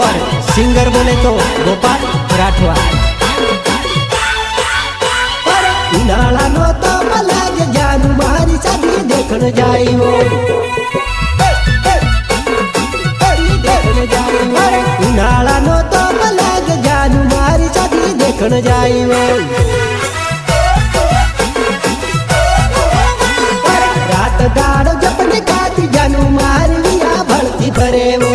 और सिंगर बोले तो गोपाल राठवा। उनाला नो तो मलाज जानू मारी शादी देखन जाइयो, उनाला नो तो मलाज जानू मारी शादी देखन जाइयो। रात दाड़ जपने खाती जानू मारी विया भरती भरे वो,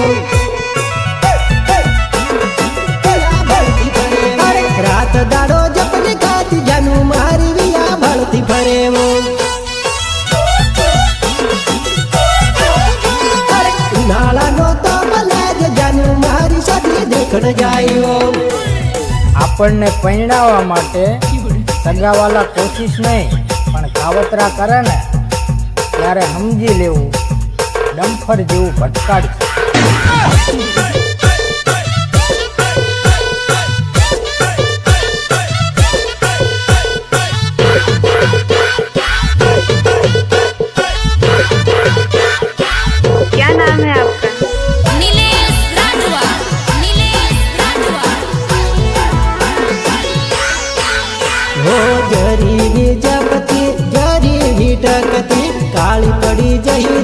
रात दाड़ो जपने खाती जानू मारी विया भरती भरे वो। उनाला नो तो मलाज जानू मारी शादी देखन जाइयो। આપણને પૈણાવા માટે સગાવાલા કોશિશ નહીં પણ કાવતરા કરે ને ત્યારે સમજી લેવું ડમ્ફર જેવું ભટકાડશે। क्या नाम है आपका? नीलेश राठवा। नीलेश राठवा। हो जरी जपती जरी टकती काली पड़ी जही